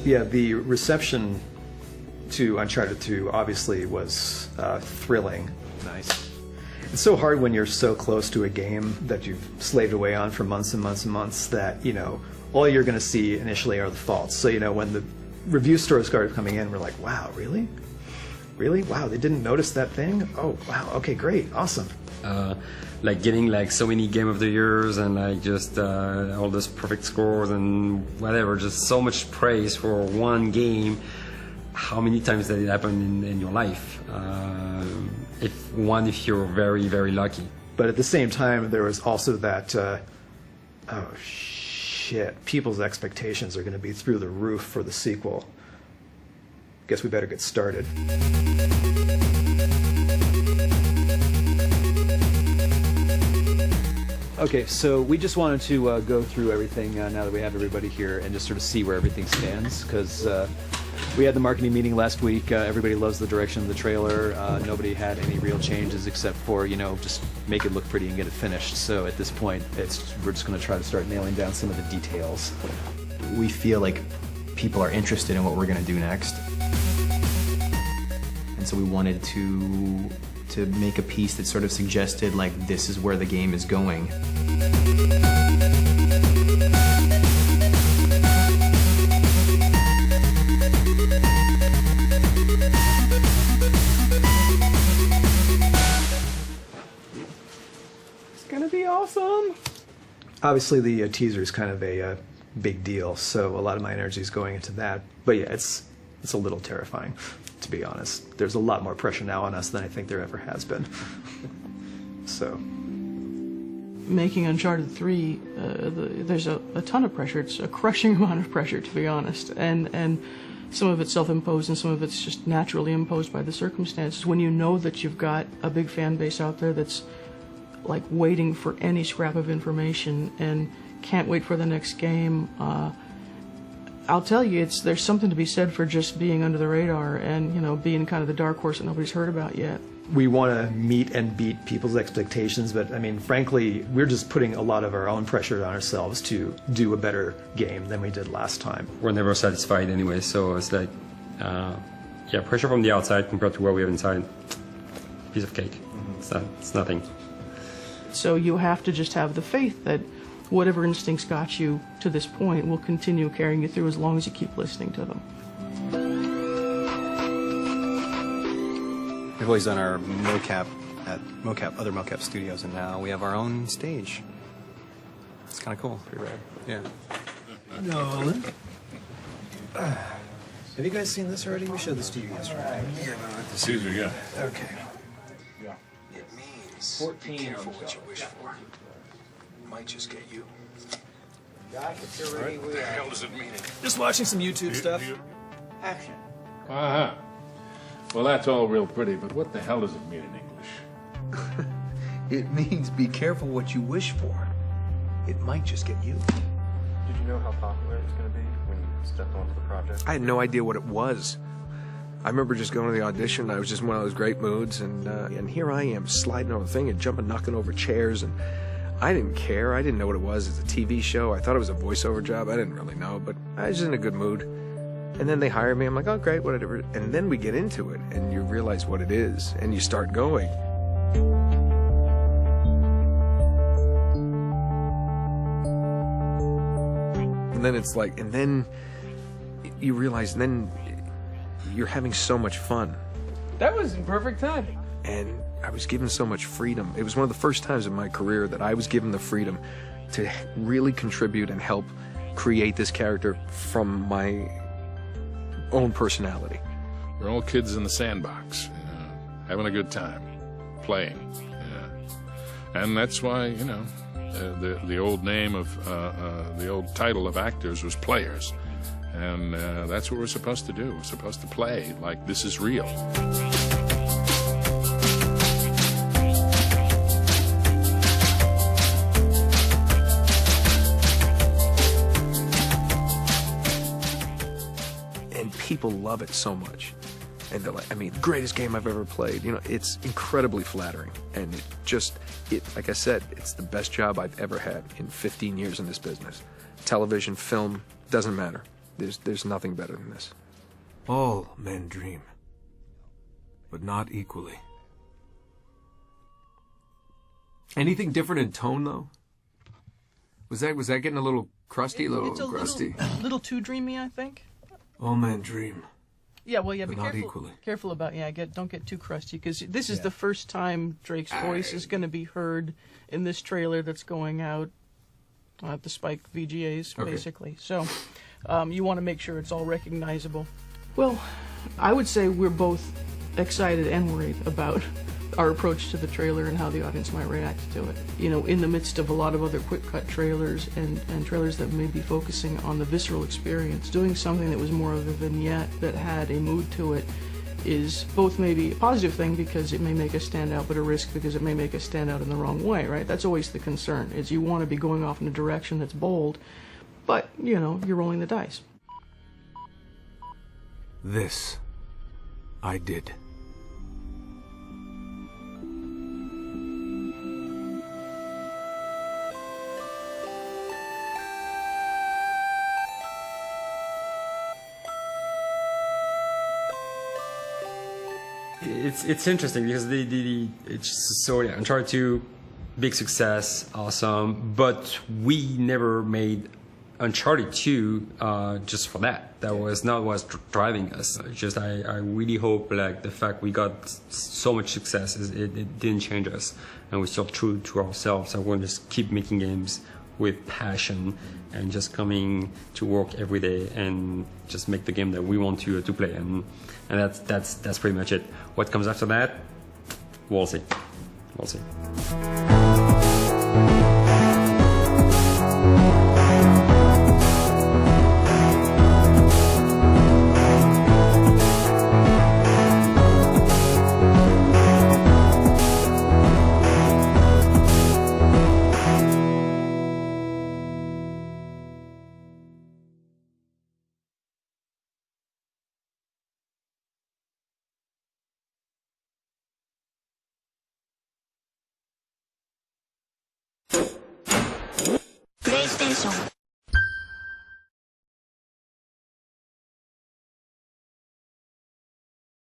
Yeah, the reception to Uncharted 2 obviously was thrilling. Nice. It's so hard when you're so close to a game that you've slaved away on for months and months and months that, you know, all you're going to see initially are the faults. So, you know, when the review stores started coming in, we're like, wow, really? Really? Wow, they didn't notice that thing? Oh, wow, okay, great, awesome. Like getting like so many Game of the Years and like just all those perfect scores and whatever, just so much praise for one game. How many times did it happen in your life? If you're very, very lucky. But at the same time, there was also that, oh shit, people's expectations are going to be through the roof for the sequel. Guess we better get started. Okay, so we just wanted to go through everything now that we have everybody here and just sort of see where everything stands, because we had the marketing meeting last week. Everybody loves the direction of the trailer. Nobody had any real changes except for, you know, just make it look pretty and get it finished. So at this point, we're just going to try to start nailing down some of the details. We feel like people are interested in what we're going to do next. And so we wanted to make a piece that sort of suggested, like, this is where the game is going. It's gonna be awesome! Obviously, the teaser is kind of a big deal, so a lot of my energy is going into that. But yeah, it's a little terrifying, to be honest. There's a lot more pressure now on us than I think there ever has been. So. Making Uncharted 3, there's a ton of pressure. It's a crushing amount of pressure, to be honest. And some of it's self-imposed and some of it's just naturally imposed by the circumstances. When you know that you've got a big fan base out there that's like waiting for any scrap of information and can't wait for the next game, I'll tell you, there's something to be said for just being under the radar and, you know, being kind of the dark horse that nobody's heard about yet. We want to meet and beat people's expectations, but I mean, frankly, we're just putting a lot of our own pressure on ourselves to do a better game than we did last time. We're never satisfied anyway, so it's like, yeah, pressure from the outside compared to what we have inside. Piece of cake. It's nothing. So you have to just have the faith that whatever instincts got you to this point will continue carrying you through as long as you keep listening to them. We've always done our mocap at other mocap studios, and now we have our own stage. It's kind of cool. Pretty rad. Yeah. Nolan. Have you guys seen this already? We showed this to you yesterday. Yeah, the Caesar, yeah. Okay. It means 14 be careful what you wish for. It might just get you. What the hell does it mean? Just watching some YouTube stuff. Action. Uh-huh. Well, that's all real pretty, but what the hell does it mean in English? It means be careful what you wish for. It might just get you. Did you know how popular it was going to be when you stepped onto the project? I had no idea what it was. I remember just going to the audition. I was just in one of those great moods, and here I am sliding on the thing and jumping, knocking over chairs, and I didn't care. I didn't know what it was. It's a TV show. I thought it was a voiceover job. I didn't really know, but I was just in a good mood. And then they hire me. I'm like, oh, great, whatever. And then we get into it, and you realize what it is, and you start going. And then it's like, and then you realize, then you're having so much fun. That was in perfect timing. And I was given so much freedom. It was one of the first times in my career that I was given the freedom to really contribute and help create this character from my own personality. We're all kids in the sandbox, having a good time, playing. Yeah. And that's why, you know, the old name of the old title of actors was players. And that's what we're supposed to do. We're supposed to play like this is real. And people love it so much. And they're like, I mean, greatest game I've ever played. You know, it's incredibly flattering. And like I said, it's the best job I've ever had in 15 years in this business. Television, film, doesn't matter. There's nothing better than this. All men dream, but not equally. Anything different in tone, though? Was that getting a little crusty, a little crusty? A little too dreamy, I think. All men dream. Yeah, well, yeah, but be not careful. equally. Careful about don't get too crusty, because this is the first time Drake's voice is going to be heard in this trailer that's going out at the Spike VGAs, basically. So you want to make sure it's all recognizable. Well, I would say we're both excited and worried about our approach to the trailer and how the audience might react to it. You know, in the midst of a lot of other quick-cut trailers and trailers that may be focusing on the visceral experience, doing something that was more of a vignette that had a mood to it is both maybe a positive thing because it may make us stand out, but a risk because it may make us stand out in the wrong way, right? That's always the concern, is you want to be going off in a direction that's bold, but, you know, you're rolling the dice. This I did. It's interesting because it's so yeah, Uncharted 2, big success, awesome, but we never made Uncharted 2 just for that. That was not what's driving us. Just I really hope like the fact we got so much success it didn't change us, and we're still true to ourselves. I want to just keep making games with passion and just coming to work every day and just make the game that we want to play, and that's pretty much it. What comes after that, we'll see. We'll see. PlayStation